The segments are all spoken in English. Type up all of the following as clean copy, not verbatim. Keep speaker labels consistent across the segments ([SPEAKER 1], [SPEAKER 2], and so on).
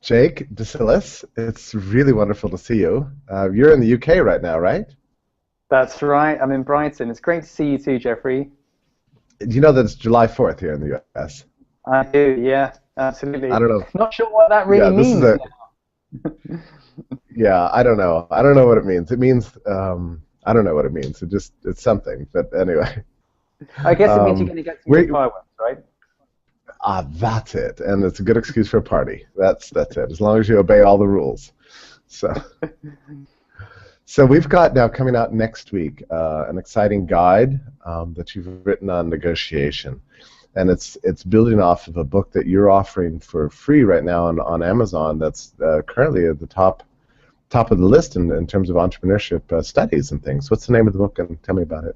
[SPEAKER 1] Jake DeSillis, it's really wonderful to see you. You're in the UK right now, right?
[SPEAKER 2] That's right. I'm in Brighton. It's great to see you too, Jeffrey.
[SPEAKER 1] You know that it's July 4th here in the US.
[SPEAKER 2] I do, yeah,
[SPEAKER 1] I
[SPEAKER 2] absolutely.
[SPEAKER 1] don't know.
[SPEAKER 2] Not sure what that really
[SPEAKER 1] Yeah, this is
[SPEAKER 2] means
[SPEAKER 1] a,
[SPEAKER 2] now.
[SPEAKER 1] yeah, I don't know. I don't know what it means. It means, I don't know what it means. It's something. But anyway,
[SPEAKER 2] I guess it means you're
[SPEAKER 1] um,
[SPEAKER 2] going to get some good
[SPEAKER 1] we,
[SPEAKER 2] fireworks, right?
[SPEAKER 1] that's it. And it's a good excuse for a party. That's it. As long as you obey all the rules. So. So we've got now coming out next week an exciting guide that you've written on negotiation, and it's building off of a book that you're offering for free right now on Amazon. That's currently at the top of the list in terms of entrepreneurship studies and things. What's the name of the book, and tell me about it?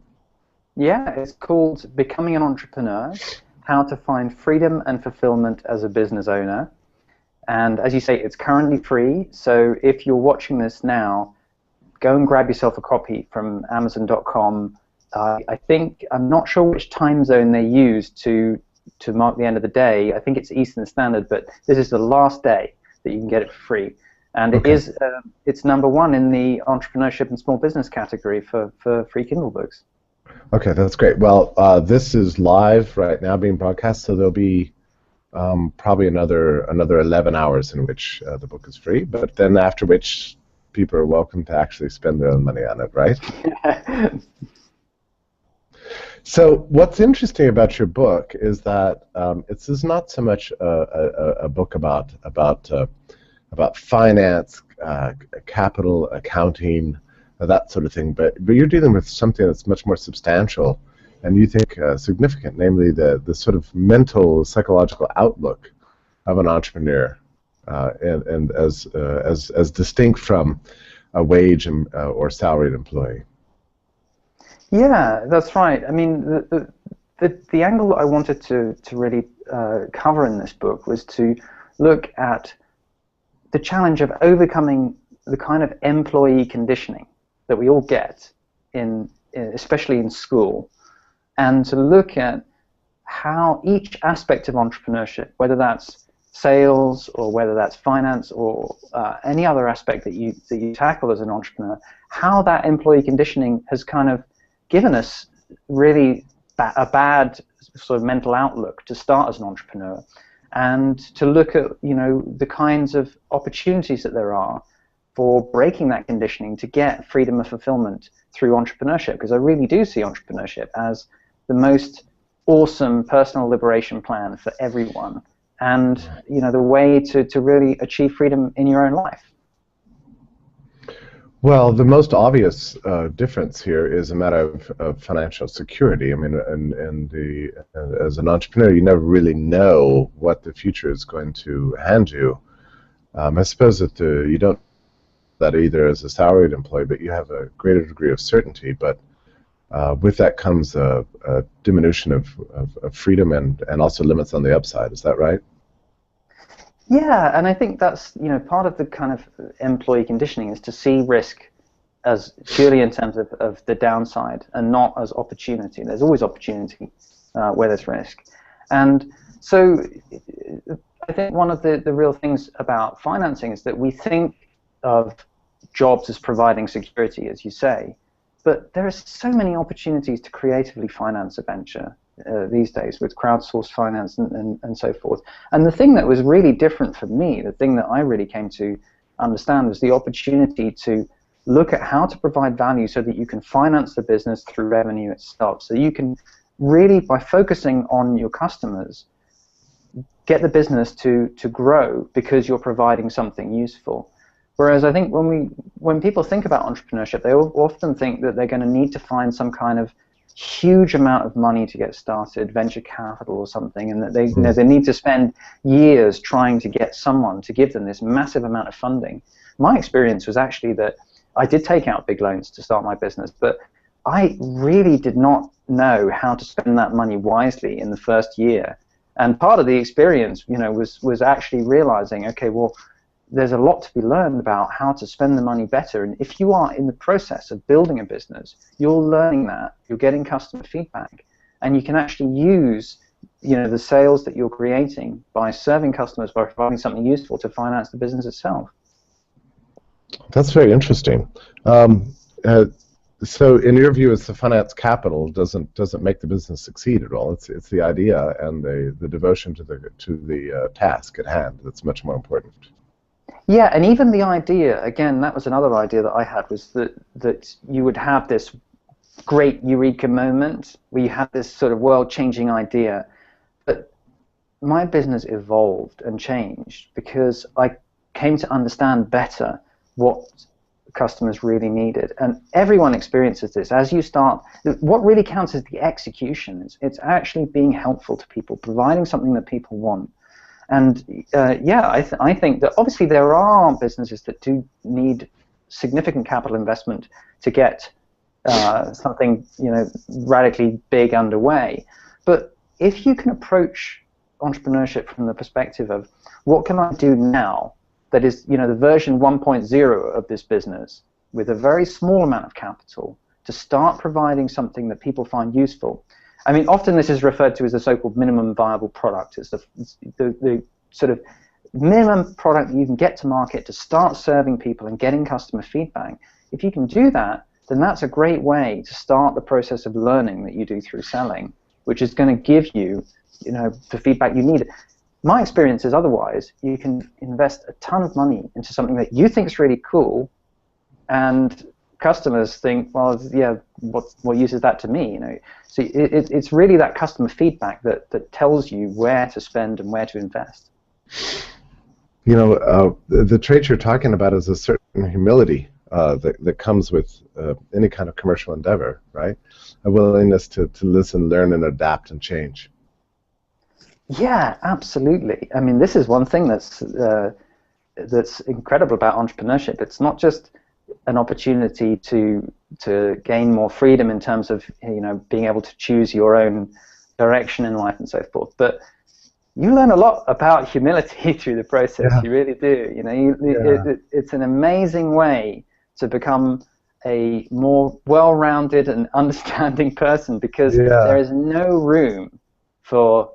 [SPEAKER 2] Yeah, it's called Becoming an Entrepreneur: How to Find Freedom and Fulfillment as a Business Owner. And as you say, it's currently free. So if you're watching this now, go and grab yourself a copy from Amazon.com. I'm not sure which time zone they use to mark the end of the day. I think it's Eastern Standard, but this is the last day that you can get it for free. And
[SPEAKER 1] Okay.
[SPEAKER 2] it's #1 in the entrepreneurship and small business category for free Kindle books.
[SPEAKER 1] Okay, that's great. Well, this is live right now being broadcast, so there'll be probably another 11 hours in which the book is free, but then after which people are welcome to actually spend their own money on it, right? So what's interesting about your book is that this is not so much a book about finance, capital, accounting, that sort of thing, but you're dealing with something that's much more substantial and you think significant, namely the sort of mental, psychological outlook of an entrepreneur. And as distinct from a wage or salaried employee.
[SPEAKER 2] Yeah, that's right. I mean, the angle that I wanted to really cover in this book was to look at the challenge of overcoming the kind of employee conditioning that we all get especially in school, and to look at how each aspect of entrepreneurship, whether that's sales or whether that's finance or any other aspect that you tackle as an entrepreneur, how that employee conditioning has kind of given us really a bad sort of mental outlook to start as an entrepreneur, and to look at the kinds of opportunities that there are for breaking that conditioning to get freedom and fulfillment through entrepreneurship, because I really do see entrepreneurship as the most awesome personal liberation plan for everyone, and the way to really achieve freedom in your own life.
[SPEAKER 1] Well, the most obvious difference here is a matter of financial security. I mean, as an entrepreneur, you never really know what the future is going to hand you. I suppose that you don't that either as a salaried employee, but you have a greater degree of certainty. But with that comes a diminution of freedom and also limits on the upside. Is that right?
[SPEAKER 2] Yeah, and I think that's part of the kind of employee conditioning is to see risk as purely in terms of the downside and not as opportunity. There's always opportunity where there's risk. And so I think one of the real things about financing is that we think of jobs as providing security, as you say, but there are so many opportunities to creatively finance a venture these days with crowdsourced finance and so forth. And the thing that was really different for me, the thing that I really came to understand, was the opportunity to look at how to provide value so that you can finance the business through revenue itself. So you can really, by focusing on your customers, get the business to grow because you're providing something useful. Whereas I think when people think about entrepreneurship, they often think that they're going to need to find some kind of huge amount of money to get started, venture capital or something, and that they need to spend years trying to get someone to give them this massive amount of funding. My experience was actually that I did take out big loans to start my business, but I really did not know how to spend that money wisely in the first year. And part of the experience, was actually realizing, okay, well, there's a lot to be learned about how to spend the money better. And if you are in the process of building a business, you're learning that, you're getting customer feedback, and you can actually use the sales that you're creating by serving customers, by providing something useful to finance the business itself.
[SPEAKER 1] That's very interesting. So, in your view, it's the finance capital doesn't make the business succeed at all. It's the idea and the devotion to the task at hand that's much more important.
[SPEAKER 2] Yeah, and even the idea, again, that was another idea that I had, was that you would have this great eureka moment where you have this sort of world-changing idea. But my business evolved and changed because I came to understand better what customers really needed. And everyone experiences this. As you start, what really counts is the execution. It's actually being helpful to people, providing something that people want. And yeah, I think that obviously there are businesses that do need significant capital investment to get something radically big underway. But if you can approach entrepreneurship from the perspective of what can I do now that is the version 1.0 of this business with a very small amount of capital to start providing something that people find useful. I mean, often this is referred to as the so-called minimum viable product. It's the sort of minimum product that you can get to market to start serving people and getting customer feedback. If you can do that, then that's a great way to start the process of learning that you do through selling, which is going to give you, the feedback you need. My experience is otherwise. You can invest a ton of money into something that you think is really cool, and customers think, well, yeah, what use is that to me? So it's really that customer feedback that tells you where to spend and where to invest.
[SPEAKER 1] The trait you're talking about is a certain humility that comes with any kind of commercial endeavor, right? A willingness to listen, learn, and adapt and change.
[SPEAKER 2] Yeah, absolutely. I mean, this is one thing that's incredible about entrepreneurship. It's not just an opportunity to gain more freedom in terms of being able to choose your own direction in life and so forth, but you learn a lot about humility through the process. Yeah. You really do. It's an amazing way to become a more well-rounded and understanding person, because there is no room for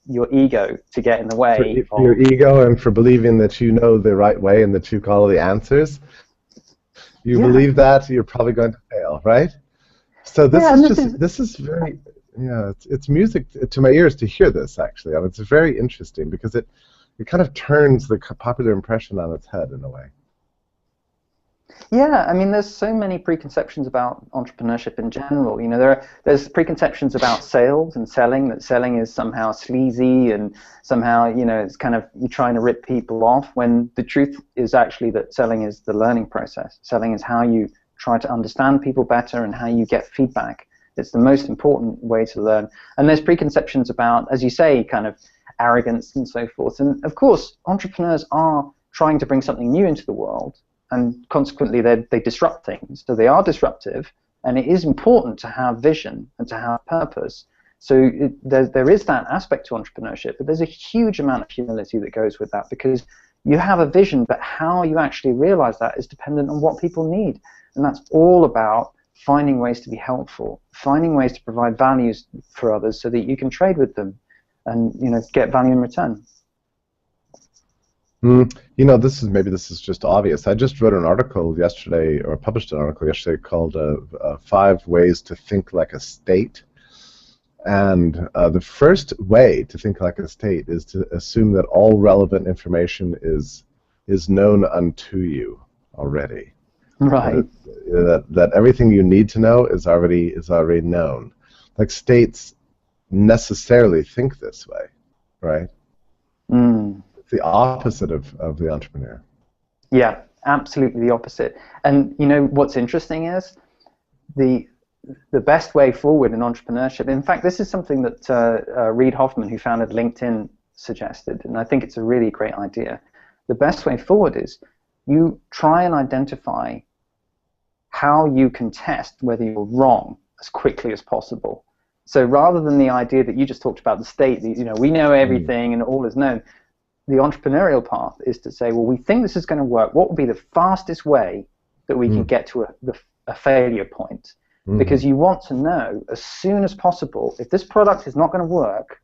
[SPEAKER 2] your ego to get in the way.
[SPEAKER 1] For your ego, and for believing that you know the right way and that you've got all the answers. You believe that, you're probably going to fail, right? So this is very, it's music to my ears to hear this, actually. I mean, it's very interesting because it kind of turns the popular impression on its head in a way.
[SPEAKER 2] Yeah, I mean, there's so many preconceptions about entrepreneurship in general. There's preconceptions about sales and selling, that selling is somehow sleazy and somehow, it's kind of you're trying to rip people off, when the truth is actually that selling is the learning process. Selling is how you try to understand people better and how you get feedback. It's the most important way to learn. And there's preconceptions about, as you say, kind of arrogance and so forth. And of course, entrepreneurs are trying to bring something new into the world, and consequently they disrupt things. So they are disruptive, and it is important to have vision and to have purpose. So there is that aspect to entrepreneurship, but there's a huge amount of humility that goes with that, because you have a vision, but how you actually realize that is dependent on what people need. And that's all about finding ways to be helpful, finding ways to provide values for others so that you can trade with them and get value in return.
[SPEAKER 1] This is just obvious. I just wrote an article yesterday, or published an article yesterday, called 5 Ways to Think Like a State. And the first way to think like a state is to assume that all relevant information is known unto you already.
[SPEAKER 2] Right.
[SPEAKER 1] That everything you need to know is already known. Like, states necessarily think this way, right? The opposite of the entrepreneur.
[SPEAKER 2] Yeah, absolutely the opposite. And what's interesting is the best way forward in entrepreneurship. In fact, this is something that Reid Hoffman, who founded LinkedIn, suggested, and I think it's a really great idea. The best way forward is you try and identify how you can test whether you're wrong as quickly as possible. So rather than the idea that you just talked about, the state, we know everything and all is known, the entrepreneurial path is to say, well, we think this is going to work. What would be the fastest way that we can get to a failure point? Because you want to know as soon as possible, if this product is not going to work,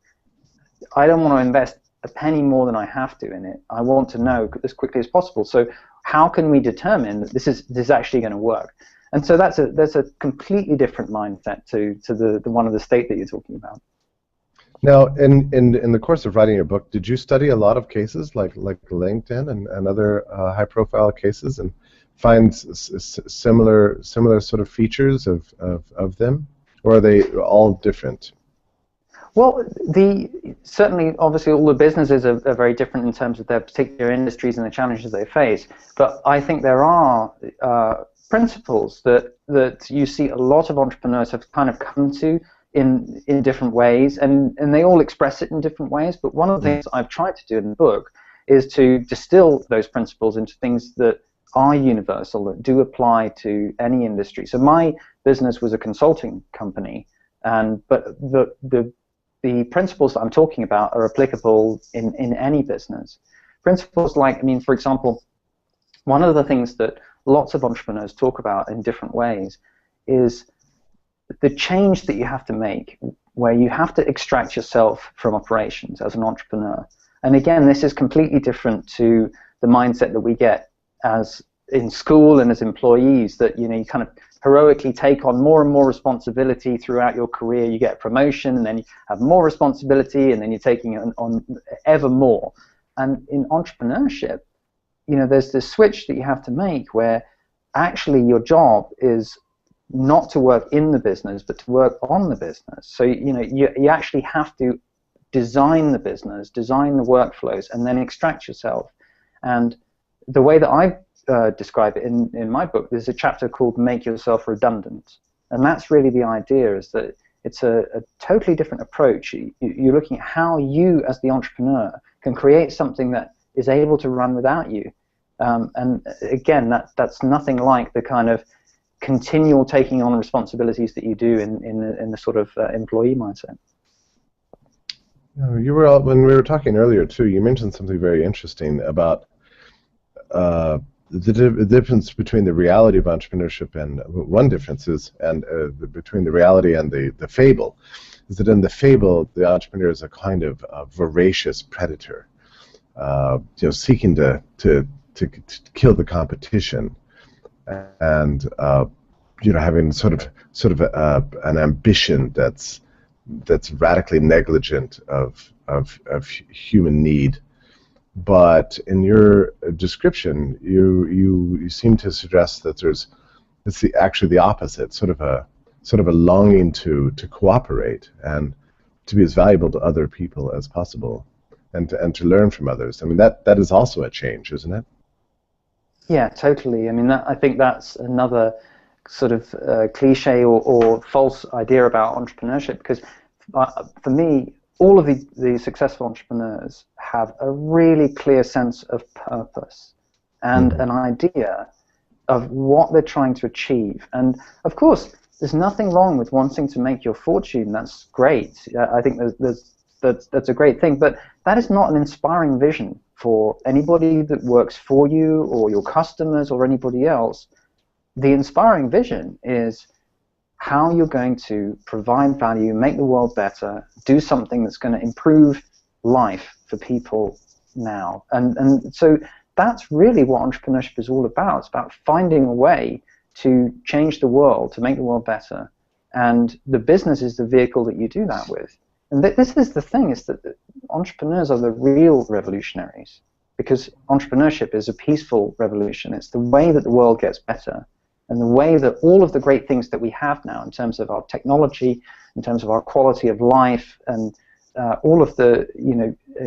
[SPEAKER 2] I don't want to invest a penny more than I have to in it. I want to know as quickly as possible. So how can we determine that this is actually going to work? And so that's a completely different mindset to the one of the state that you're talking about.
[SPEAKER 1] Now, in the course of writing your book, did you study a lot of cases like LinkedIn and other high-profile cases and find similar sort of features of them, or are they all different?
[SPEAKER 2] Well, certainly, obviously, all the businesses are very different in terms of their particular industries and the challenges they face. But I think there are principles that you see a lot of entrepreneurs have kind of come to in different ways, and they all express it in different ways. But one of the things I've tried to do in the book is to distill those principles into things that are universal, that do apply to any industry. So my business was a consulting company, but the principles that I'm talking about are applicable in any business. Principles like, I mean, for example, one of the things that lots of entrepreneurs talk about in different ways is the change that you have to make, where you have to extract yourself from operations as an entrepreneur. And again, this is completely different to the mindset that we get as in school and as employees, that you kind of heroically take on more and more responsibility throughout your career. You get a promotion, and then you have more responsibility, and then you're taking on ever more. And in entrepreneurship, there's this switch that you have to make where actually your job is not to work in the business, but to work on the business. So you actually have to design the business, design the workflows, and then extract yourself. And the way that I describe it in my book, there's a chapter called Make Yourself Redundant. And that's really the idea, is that it's a totally different approach. You're looking at how you, as the entrepreneur, can create something that is able to run without you. And again, that's nothing like the kind of continual taking on responsibilities that you do in the sort of employee mindset.
[SPEAKER 1] When we were talking earlier too, you mentioned something very interesting about the difference between the reality of entrepreneurship, and one difference is, and between the reality and the fable, is that in the fable, the entrepreneur is a kind of voracious predator, seeking to kill the competition, and having sort of an ambition that's radically negligent of human need. But in your description, you seem to suggest that it's actually the opposite, sort of a longing to cooperate and to be as valuable to other people as possible, and to learn from others. I mean, that is also a change, isn't it?
[SPEAKER 2] Yeah, totally. I mean, I think that's another sort of cliche or false idea about entrepreneurship, because for me, all of the successful entrepreneurs have a really clear sense of purpose and an idea of what they're trying to achieve. And of course, there's nothing wrong with wanting to make your fortune. That's great. I think that's a great thing. But that is not an inspiring vision for anybody that works for you or your customers or anybody else. The inspiring vision is how you're going to provide value, make the world better, do something that's going to improve life for people now. And so that's really what entrepreneurship is all about. It's about finding a way to change the world, to make the world better. And the business is the vehicle that you do that with. And this is the thing, is that entrepreneurs are the real revolutionaries, because entrepreneurship is a peaceful revolution. It's the way that the world gets better, and the way that all of the great things that we have now in terms of our technology, in terms of our quality of life, and all of the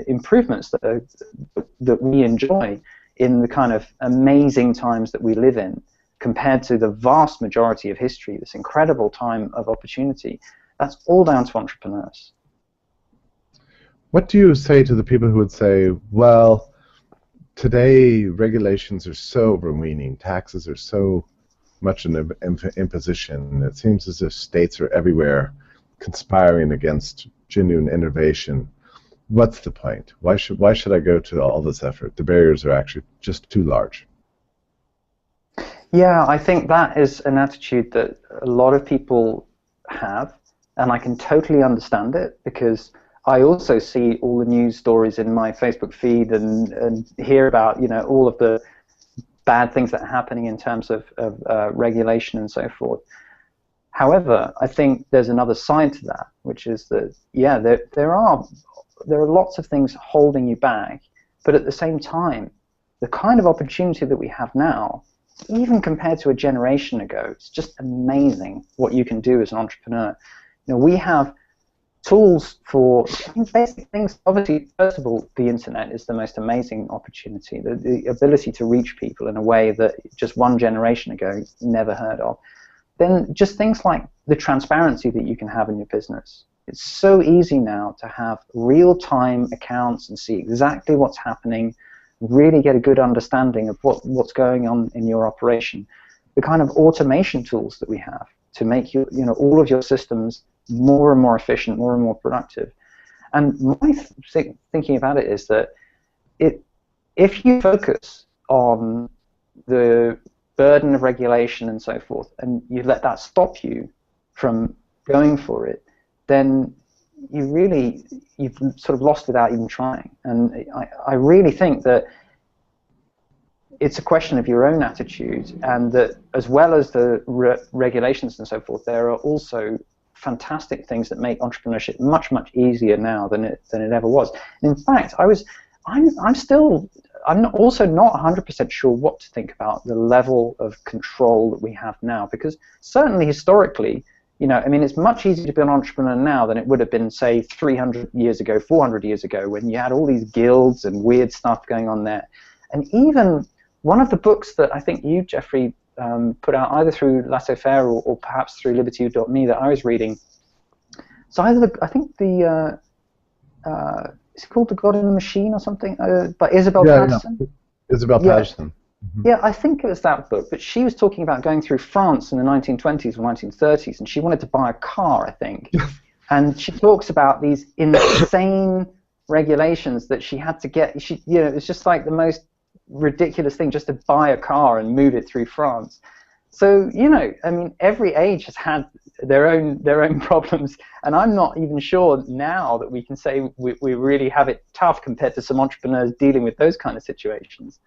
[SPEAKER 2] improvements that we enjoy in the kind of amazing times that we live in, compared to the vast majority of history, this incredible time of opportunity, that's all down to entrepreneurs.
[SPEAKER 1] What do you say to the people who would say, well, today regulations are so overweening, taxes are so much an imposition. It seems as if states are everywhere conspiring against genuine innovation. What's the point? Why should I go to all this effort? The barriers are actually just too large.
[SPEAKER 2] Yeah, I think that is an attitude that a lot of people have, and I can totally understand it, because I also see all the news stories in my Facebook feed and hear about, you know, all of the bad things that are happening in terms of regulation and so forth. However, I think there's another side to that, which is that, yeah, there are lots of things holding you back, but at the same time, the kind of opportunity that we have now, even compared to a generation ago, it's just amazing what you can do as an entrepreneur. You know, we have tools for, I mean, basic things. Obviously, first of all, the internet is the most amazing opportunity, the ability to reach people in a way that just one generation ago never heard of. Then just things like the transparency that you can have in your business. It's so easy now to have real-time accounts and see exactly what's happening, really get a good understanding of what's going on in your operation. The kind of automation tools that we have to make all of your systems more and more efficient, more and more productive. And my thinking about it is that if you focus on the burden of regulation and so forth, and you let that stop you from going for it, then you've sort of lost without even trying. And I really think that it's a question of your own attitude, and that as well as the regulations and so forth, there are also fantastic things that make entrepreneurship much, much easier now than it ever was. And in fact, I'm also not 100% sure what to think about the level of control that we have now, because certainly historically, you know, I mean, it's much easier to be an entrepreneur now than it would have been, say, 300 years ago, 400 years ago, when you had all these guilds and weird stuff going on there. And even one of the books that I think you, Jeffrey, put out either through Laissez-Faire or perhaps through Liberty.me that I was reading, so either I think it's called The God in the Machine or something, by Isabel Patterson.
[SPEAKER 1] Yeah. Isabel Patterson.
[SPEAKER 2] Mm-hmm. Yeah, I think it was that book, but she was talking about going through France in the 1920s or 1930s, and she wanted to buy a car, I think. And she talks about these insane regulations that she had to get. It's just like the most ridiculous thing just to buy a car and move it through France. So, you know, I mean, every age has had their own problems, and I'm not even sure now that we can say we really have it tough compared to some entrepreneurs dealing with those kind of situations.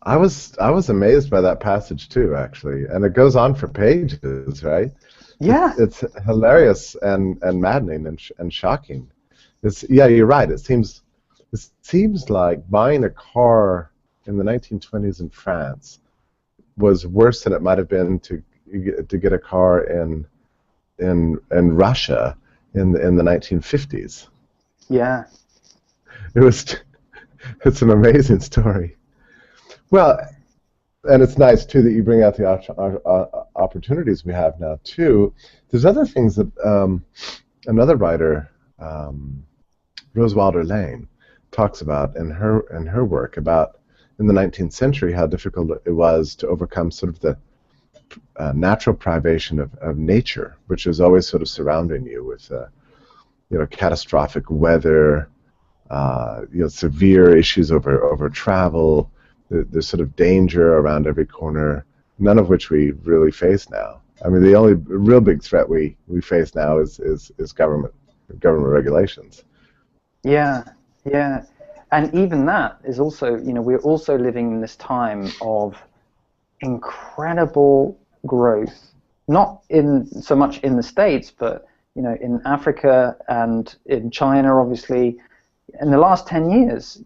[SPEAKER 1] I was amazed by that passage too, actually, and it goes on for pages, right?
[SPEAKER 2] Yeah,
[SPEAKER 1] it's hilarious and maddening and shocking. Yeah, you're right. It seems like buying a car in the 1920s in France was worse than it might have been to get a car in Russia in the 1950s.
[SPEAKER 2] Yeah,
[SPEAKER 1] it's an amazing story. Well, and it's nice too that you bring out the opportunities we have now too. There's other things that another writer, Rose Wilder-Lane, talks about in her work about in the 19th century how difficult it was to overcome sort of the natural privation of nature, which is always sort of surrounding you with catastrophic weather, severe issues over travel. There's sort of danger around every corner, none of which we really face now. I mean, the only real big threat we face now is government regulations.
[SPEAKER 2] Yeah, yeah. And even that is also, you know, we're also living in this time of incredible growth, not in so much in the States, but, you know, in Africa and in China, obviously. In the last 10 years,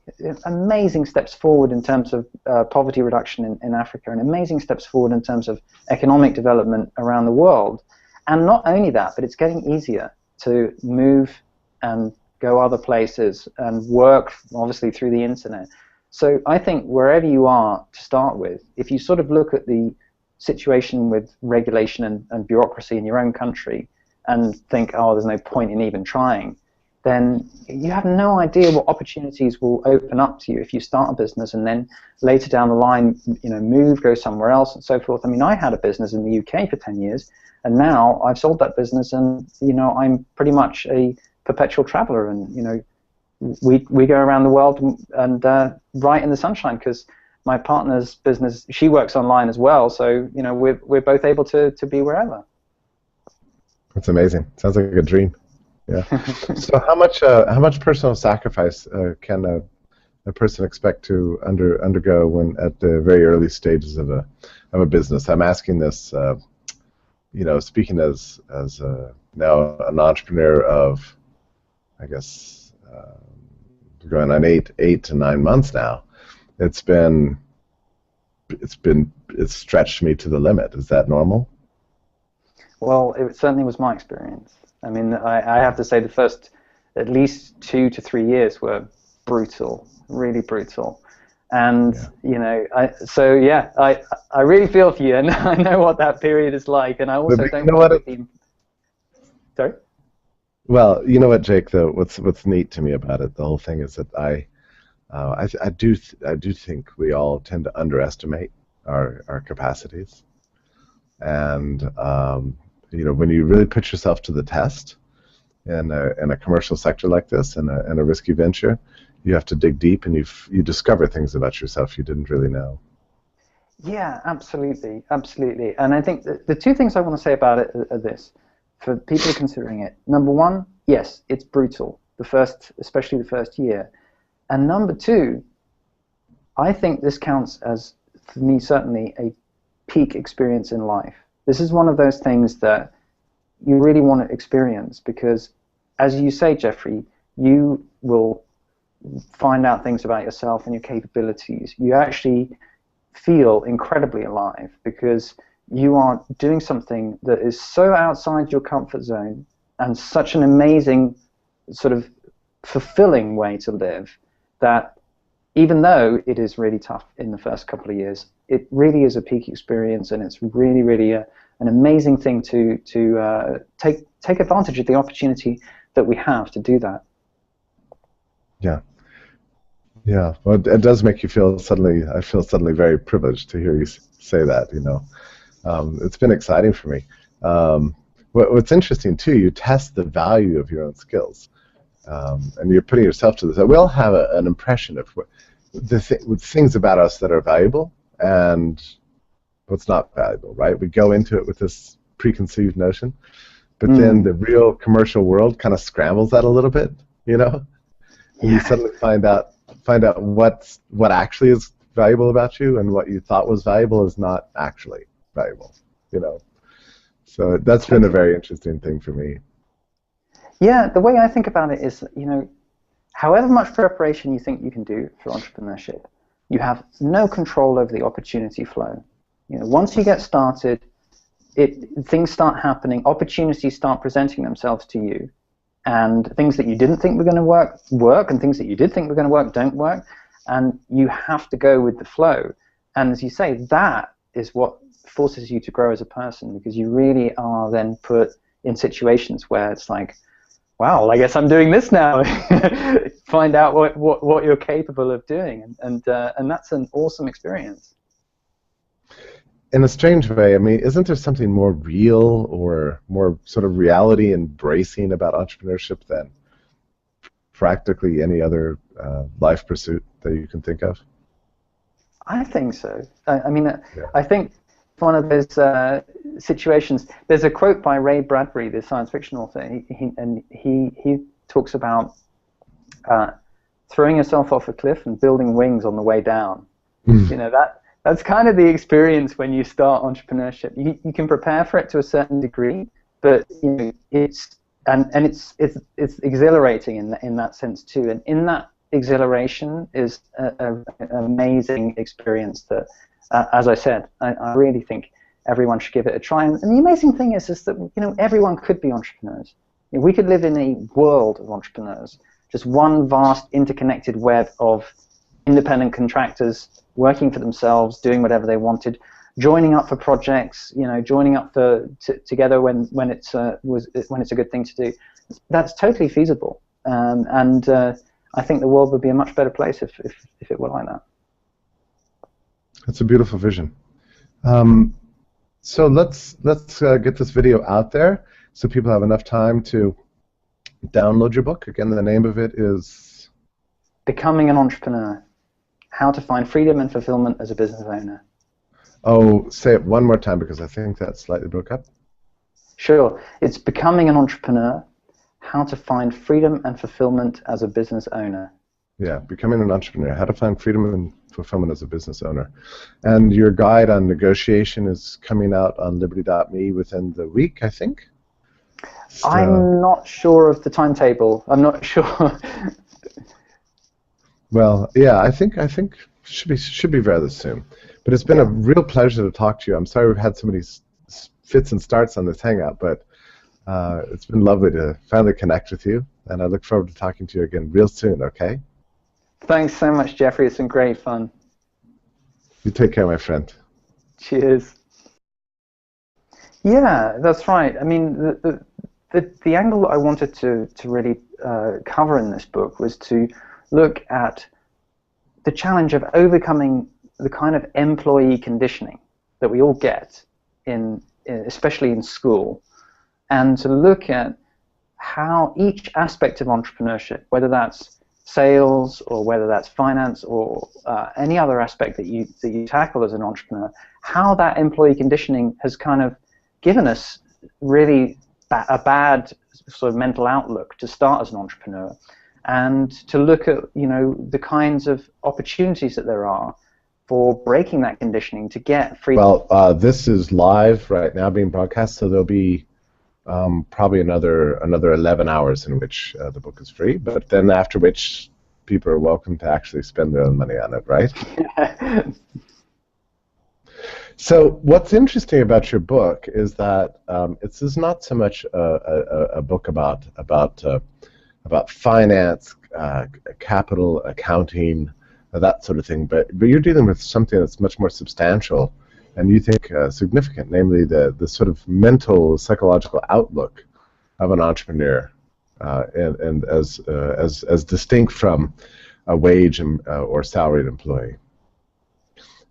[SPEAKER 2] amazing steps forward in terms of poverty reduction in Africa, and amazing steps forward in terms of economic development around the world. And not only that, but it's getting easier to move and go other places and work, obviously, through the internet. So I think wherever you are to start with, if you sort of look at the situation with regulation and bureaucracy in your own country and think, oh, there's no point in even trying, then you have no idea what opportunities will open up to you if you start a business and then later down the line, you know, move, go somewhere else and so forth. I mean, I had a business in the UK for 10 years, and now I've sold that business, and, you know, I'm pretty much a perpetual traveler, and, you know, we go around the world and write in the sunshine, because my partner's business, she works online as well, so, you know, we're both able to be wherever.
[SPEAKER 1] That's amazing. Sounds like a dream. Yeah. So how much personal sacrifice can a person expect to undergo when at the very early stages of a business? I'm asking this, speaking as now an entrepreneur of, I guess, going on eight to 9 months now. It's been it's stretched me to the limit. Is that normal?
[SPEAKER 2] Well, it certainly was my experience. I mean, I have to say the first at least 2 to 3 years were brutal, really brutal. And
[SPEAKER 1] Yeah.
[SPEAKER 2] I really feel for you, and I know what that period is like. And I
[SPEAKER 1] But
[SPEAKER 2] also
[SPEAKER 1] you
[SPEAKER 2] don't
[SPEAKER 1] know
[SPEAKER 2] want
[SPEAKER 1] what?
[SPEAKER 2] to be the sorry.
[SPEAKER 1] Well, you know what, Jake? Though, what's neat to me about it, the whole thing is that I do think we all tend to underestimate our capacities, and when you really put yourself to the test in a commercial sector like this, in a risky venture, you have to dig deep, and you discover things about yourself you didn't really know.
[SPEAKER 2] Yeah, absolutely, absolutely. And I think the two things I want to say about it are this: for people considering it, number one, yes, it's brutal. Especially the first year, and number two, I think this counts as, for me, certainly a peak experience in life. This is one of those things that you really want to experience because, as you say, Jeffrey, you will find out things about yourself and your capabilities. You actually feel incredibly alive because you are doing something that is so outside your comfort zone and such an amazing, sort of fulfilling way to live that even though it is really tough in the first couple of years, it really is a peak experience, and it's really, really an amazing thing to take advantage of the opportunity that we have to do that.
[SPEAKER 1] Yeah, yeah. Well, it does make you feel suddenly. I feel suddenly very privileged to hear you say that. It's been exciting for me. What's interesting too, you test the value of your own skills, and you're putting yourself to this. We all have an impression of with things about us that are valuable and what's not valuable, right? We go into it with this preconceived notion, but then
[SPEAKER 2] Mm.
[SPEAKER 1] the real commercial world kind of scrambles that a little bit, you know, and you
[SPEAKER 2] Yeah.
[SPEAKER 1] suddenly find out what actually is valuable about you, and what you thought was valuable is not actually valuable, you know. So that's been a
[SPEAKER 2] Totally.
[SPEAKER 1] very interesting thing for me.
[SPEAKER 2] Yeah, the way I think about it is, however much preparation you think you can do for entrepreneurship, you have no control over the opportunity flow. Once you get started, things start happening, opportunities start presenting themselves to you, and things that you didn't think were going to work, and things that you did think were going to work don't work, and you have to go with the flow. And as you say, that is what forces you to grow as a person, because you really are then put in situations where it's like, wow, I guess I'm doing this now. Find out what you're capable of doing, and that's an awesome experience.
[SPEAKER 1] In a strange way, I mean, isn't there something more real or more sort of reality embracing about entrepreneurship than practically any other life pursuit that you can think of?
[SPEAKER 2] I think so. I mean,
[SPEAKER 1] Yeah.
[SPEAKER 2] I think one of those situations. There's a quote by Ray Bradbury, the science fiction author, he talks about uh, throwing yourself off a cliff and building wings on the way down.
[SPEAKER 1] Mm.
[SPEAKER 2] That's kind of the experience when you start entrepreneurship. You can prepare for it to a certain degree, but it's exhilarating in that sense too. And in that exhilaration is an amazing experience that, as I said, I really think everyone should give it a try. And the amazing thing is that everyone could be entrepreneurs. We could live in a world of entrepreneurs, just one vast interconnected web of independent contractors working for themselves, doing whatever they wanted, joining up for projects, joining up together when it's a good thing to do. That's totally feasible, and I think the world would be a much better place if it were like that.
[SPEAKER 1] That's a beautiful vision. Um, so let's get this video out there so people have enough time to download your book. Again, the name of it is
[SPEAKER 2] Becoming an Entrepreneur: How to Find Freedom and Fulfillment as a Business Owner.
[SPEAKER 1] Oh, say it one more time because I think that slightly broke up.
[SPEAKER 2] Sure. It's Becoming an Entrepreneur: How to Find Freedom and Fulfillment as a Business Owner.
[SPEAKER 1] Yeah, becoming an entrepreneur, how to find freedom and fulfillment as a business owner. And your guide on negotiation is coming out on liberty.me within the week, I think. So,
[SPEAKER 2] I'm not sure of the timetable. I'm not sure.
[SPEAKER 1] well, yeah, I think should be rather soon. But it's been a real pleasure to talk to you. I'm sorry we've had so many fits and starts on this hangout, but it's been lovely to finally connect with you, and I look forward to talking to you again real soon, okay?
[SPEAKER 2] Thanks so much, Jeffrey. It's been great fun.
[SPEAKER 1] You take care, my friend.
[SPEAKER 2] Cheers. Yeah, that's right. I mean, the angle I wanted to really cover in this book was to look at the challenge of overcoming the kind of employee conditioning that we all get, especially in school, and to look at how each aspect of entrepreneurship, whether that's sales or whether that's finance or any other aspect that you tackle as an entrepreneur, how that employee conditioning has kind of given us really a bad sort of mental outlook to start as an entrepreneur, and to look at the kinds of opportunities that there are for breaking that conditioning to get free.
[SPEAKER 1] Well, this is live right now being broadcast, so there'll be probably another 11 hours in which the book is free, but then after which people are welcome to actually spend their own money on it, right? So what's interesting about your book is that this is not so much a book about finance, capital, accounting, that sort of thing, but you're dealing with something that's much more substantial and you think significant, namely the sort of mental, psychological outlook of an entrepreneur, and as distinct from a wage or salaried employee.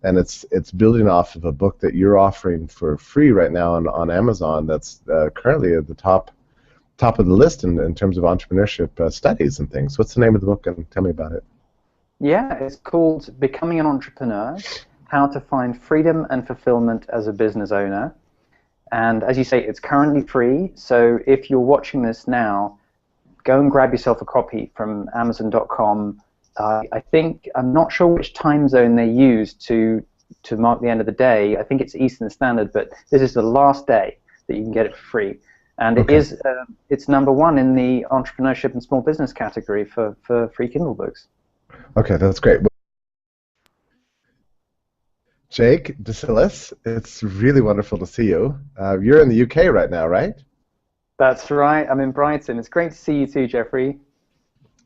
[SPEAKER 1] And it's building off of a book that you're offering for free right now on Amazon. That's currently at the top of the list in terms of entrepreneurship studies and things. What's the name of the book, and tell me about it?
[SPEAKER 2] Yeah, it's called Becoming an Entrepreneur: How to Find Freedom and Fulfillment as a Business Owner. And as you say, it's currently free. So if you're watching this now, go and grab yourself a copy from Amazon.com. I'm not sure which time zone they use to mark the end of the day. I think it's Eastern Standard, but this is the last day that you can get it for free. And okay. It's #1 in the entrepreneurship and small business category for free Kindle books.
[SPEAKER 1] Okay, that's great. Jake DeSillis, it's really wonderful to see you. You're in the UK right now, right?
[SPEAKER 2] That's right. I'm in Brighton. It's great to see you too, Jeffrey.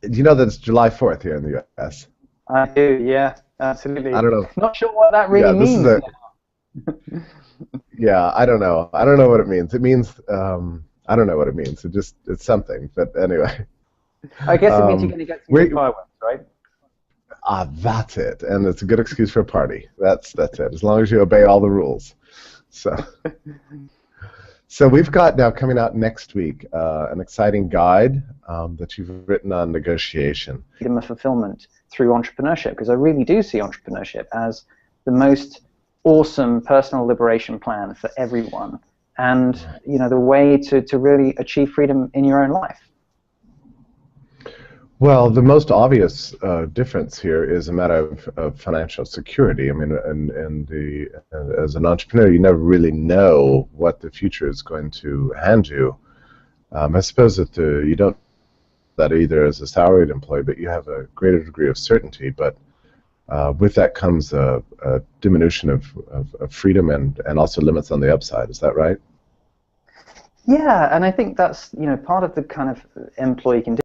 [SPEAKER 1] Do you know that it's July 4th here in the US?
[SPEAKER 2] I do, yeah, absolutely.
[SPEAKER 1] I don't know.
[SPEAKER 2] Not sure what that really means.
[SPEAKER 1] Yeah, I don't know. I don't know what it means. It means, I don't know what it means. It's something, but anyway.
[SPEAKER 2] I guess it means you're going to get some good fireworks, right?
[SPEAKER 1] That's it. And it's a good excuse for a party. That's it, as long as you obey all the rules. So we've got now coming out next week an exciting guide that you've written on negotiation.
[SPEAKER 2] Freedom of fulfillment through entrepreneurship, because I really do see entrepreneurship as the most awesome personal liberation plan for everyone, and the way to really achieve freedom in your own life.
[SPEAKER 1] Well, the most obvious difference here is a matter of financial security. I mean, as an entrepreneur, you never really know what the future is going to hand you. I suppose that you don't that either as a salaried employee, but you have a greater degree of certainty. But with that comes a diminution of freedom and also limits on the upside. Is that right?
[SPEAKER 2] Yeah, and I think that's part of the kind of employee condition.